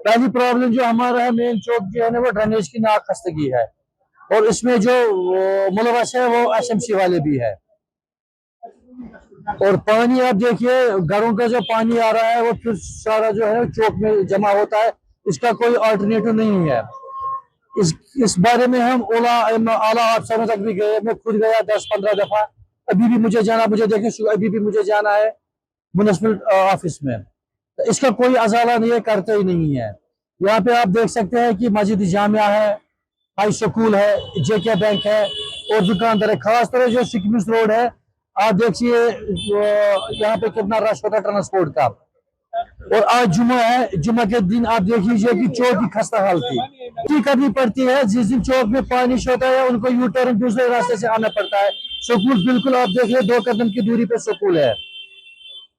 पहली प्रॉब्लम जो हमारा है मेन चौक जो है ना वो ड्रेनेज की नाखस्तगी है और इसमें जो मुलवस है वो एसएमसी वाले भी है। और पानी आप देखिए घरों का जो पानी आ रहा है वो फिर सारा जो है चौक में जमा होता है, इसका कोई अल्टरनेटिव नहीं है। इस बारे में हम आला अफसरों तक भी गए, मैं खुद गया 10-15 दफा, अभी भी मुझे जाना, मुझे देखें अभी भी मुझे जाना है म्युनिसिपल ऑफिस में, तो इसका कोई अजाला नहीं है, करते ही नहीं है। यहाँ पे आप देख सकते हैं कि मस्जिद जामिया है, हाई स्कूल है, जेके बैंक है और दुकानदार है। खास तरह जो सिकमिस रोड है आप देखिए यहाँ पे कितना रश होता है ट्रांसपोर्ट का। और आज जुम्मा है, जुम्मा के दिन आप देख लीजिए कि चौक की खस्ता हाल थी करनी पड़ती है। जिस दिन चौक में पानी होता है उनको यू टर्न दूसरे रास्ते से आना पड़ता है। स्कूल बिल्कुल आप देखिए 2 कदम की दूरी पे स्कूल है,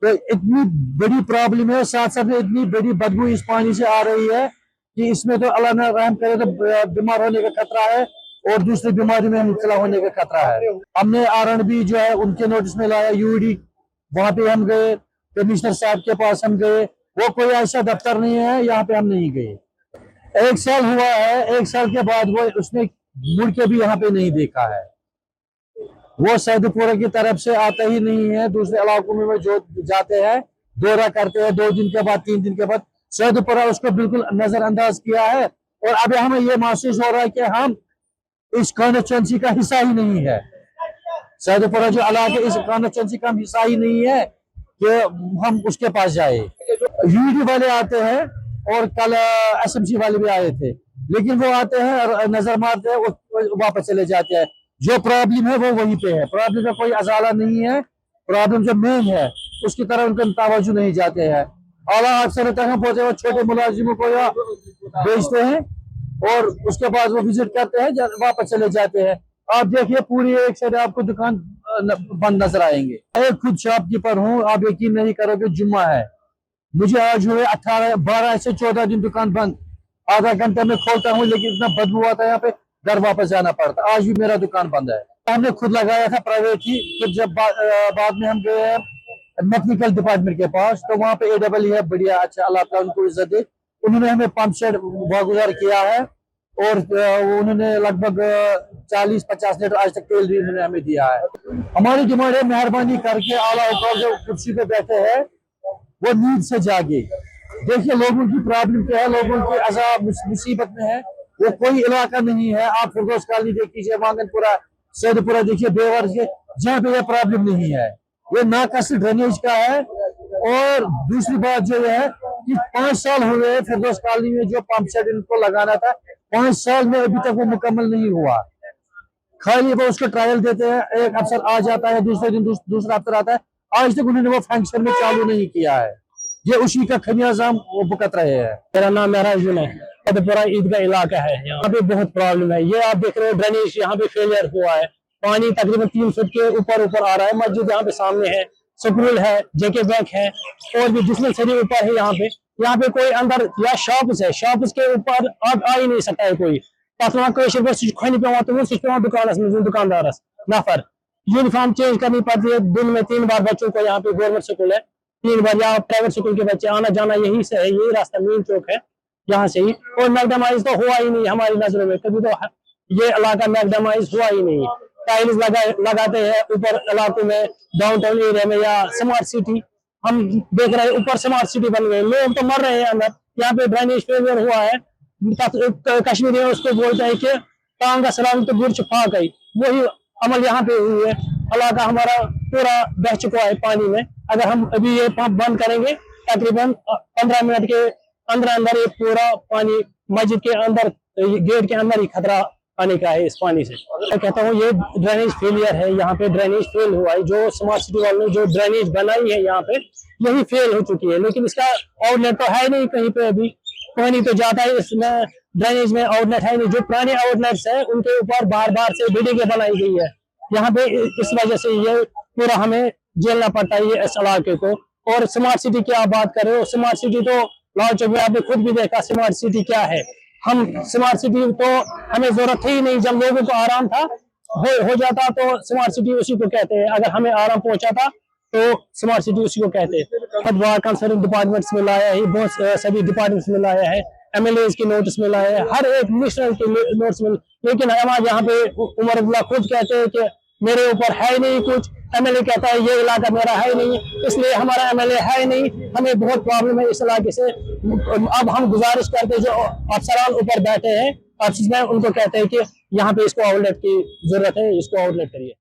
तो इतनी बड़ी प्रॉब्लम है। साथ साथ में इतनी बड़ी बदबू इस पानी से आ रही है कि इसमें तो अल्लाह न रहम करे तो बीमार होने का खतरा है और दूसरी बीमारी में मुब्तला होने का खतरा है। हमने RNB जो है उनके नोटिस में लाया, UD वहां पे हम गए, कमिश्नर साहब के पास हम गए, वो कोई ऐसा दफ्तर नहीं है, यहाँ पे हम नहीं गए। 1 साल हुआ है, 1 साल के बाद वो उसने मुड़ के भी यहाँ पे नहीं देखा है। वो सैदपुरा की तरफ से आता ही नहीं है, दूसरे इलाकों में वो जो जाते हैं दौरा करते हैं 2 दिन के बाद 3 दिन के बाद, सैदपुरा उसको बिल्कुल नजरअंदाज किया है। और अब हमें ये महसूस हो रहा है कि हम इस कॉन्स्टिट्यूंसी का हिस्सा ही नहीं है। सैदपुरा जो इलाका इस कॉन्स्टिट्यूंसी का हिस्सा ही नहीं है कि हम उसके पास जाए। UD वाले आते हैं और कल SMC वाले भी आए थे, लेकिन वो आते हैं और नजर मारते हैं वापस चले जाते हैं। जो प्रॉब्लम है वो वहीं पे है, प्रॉब्लम का कोई अजाला नहीं है, प्रॉब्लम जो मेन है उसकी तरफ उनका तवज्जो नहीं जाते हैं। आला अफसर तक हम पहुंचे, वो छोटे मुलाजिमों को या भेजते हैं और उसके बाद वो विजिट करते हैं, वापस चले जाते हैं। आप देखिए पूरी एक साइड आपको दुकान बंद नजर आएंगे। मैं खुद शॉपकीपर हूँ, आप यकीन नहीं करोगे, जुम्मा है, मुझे आज हुए 12 से 14 दिन दुकान बंद। आधा घंटे में खोलता हूँ लेकिन इतना बदबू आता है यहाँ पे, घर वापस जाना पड़ता। आज भी मेरा दुकान बंद है। हमने खुद लगाया था प्राइवेट ही, फिर जब बाद में हम गए मैकेनिकल डिपार्टमेंट के पास, तो वहाँ पे AEE है, बढ़िया, अच्छा, अल्लाह ताला उनको इज्जत दे, उन्होंने हमें पंप सेट वागुजार किया है और उन्होंने लगभग 40-50 लीटर आज तक तेल भी उन्होंने हमें दिया है। हमारी डिमांड है मेहरबानी करके आला हुकाम जो कुर्सी पे बैठे हैं वो नींद से जागे। देखिए लोगों की प्रॉब्लम क्या है, लोगों की अजाब मुसीबत में है, वो कोई इलाका नहीं है। आप फिरदौस कॉलोनी देख लीजिए, मांगनपुरा, सैदपुरा देखिए, बेवर देखिए, जहाँ पे ये प्रॉब्लम नहीं है, ये नाकस ड्रेनेज का है। और दूसरी बात जो है कि 5 साल हुए फिरदौस कॉलोनी में जो पंप सेट इनको लगाना था, 5 साल में अभी तक वो मुकम्मल नहीं हुआ। खाली वो उसको ट्रायल देते हैं, एक अफसर आ जाता है, दूसरे दिन दूसरा अफसर आता है, आज तक उन्होंने वो फंक्शन में चालू नहीं किया है। ये उसी का खमियाजा वो भुगत रहे हैं। मेरा नाम महराजुन है, सैदपुरा ईदगाह इलाका है, यहाँ पे बहुत प्रॉब्लम है। ये आप देख रहे हो ड्रेनेज यहाँ पे फेलियर हुआ है, पानी तकरीबन 3 फुट के ऊपर आ रहा है। मस्जिद यहाँ पे सामने है, स्कूल है, जेके बैंक है और भी डिस्पेंसरी ऊपर है। यहाँ पे कोई अंदर या शॉप्स है, शॉप्स के ऊपर आ ही नहीं सकता है कोई। दुकानदार नफर यूनिफॉर्म चेंज करनी पड़ती है दिन में 3 बार। बच्चों को यहाँ पे गवर्नमेंट स्कूल है, 3 बार, या प्राइवेट स्कूल के बच्चे आना जाना यही से है, यही रास्ता मेन चौक है यहाँ से ही। और मैकडेमाइज तो हुआ ही नहीं हमारी नजरों में, कभी तो ये इलाका मैकडेमाइज हुआ ही नहीं। टाइल्स लगाते हैं ऊपर इलाकों में, डाउन टाउन एरिया में या स्मार्ट सिटी हम देख रहे हैं, ऊपर स्मार्ट सिटी बन गए, लोग तो मर रहे हैं अंदर। यहाँ पे ड्रेनेज फेलियर हुआ है, कश्मीरी में उसको बोलते हैं कि टांगा सलाम तो बुर्ज फा गई, वही अमल यहाँ पे हुई है। इलाका हमारा पूरा बह चुका है पानी में। अगर हम अभी ये पंप बंद करेंगे तकरीबन 15 मिनट के अंदर ये पूरा पानी मस्जिद के अंदर, गेट के अंदर ही खतरा आने का है इस पानी से। मैं कहता हूँ ये ड्रेनेज फेलियर है, यहाँ पे ड्रेनेज फेल हुआ है। जो स्मार्ट सिटी वालों ने जो ड्रेनेज बनाई है यहाँ पे, यही फेल हो चुकी है, लेकिन इसका आउटलेट तो है नहीं कहीं पे। अभी पानी तो जाता है, इसमें ड्रेनेज में आउटलेट है नहीं। जो पुराने आउटलेट्स है उनके ऊपर बार बार से बिल्डिंगें बनाई गई है यहाँ पे, इस वजह से ये पूरा हमें झेलना पड़ता है ये इस इलाके को। और स्मार्ट सिटी की आप बात कर रहे हो, स्मार्ट सिटी तो लाल चौक में आपने खुद भी देखा स्मार्ट सिटी क्या है। हम स्मार्ट सिटी तो हमें जरूरत ही नहीं, जब लोगों को आराम था हो जाता तो स्मार्ट सिटी उसी को कहते हैं। अगर हमें आराम पहुंचा था तो स्मार्ट सिटी उसी को कहते हैं। कंसर्न डिपार्टमेंट्स में लाया है, बहुत सभी डिपार्टमेंट्स में लाया है, MLAs की नोटिस मिला है, हर एक मिनिस्टर की नोटिस मिला, लेकिन हमारे यहाँ पे उमर अब्दुल्ला खुद कहते हैं कि मेरे ऊपर है नहीं कुछ, MLA कहता है ये इलाका मेरा है नहीं, इसलिए हमारा MLA है नहीं, हमें बहुत प्रॉब्लम है इस इलाके से। अब हम गुजारिश करते हैं जो अफसरान ऊपर बैठे हैं ऑफिस में, उनको कहते हैं कि यहाँ पे इसको आउटलेट की जरूरत है, इसको आउटलेट करिए।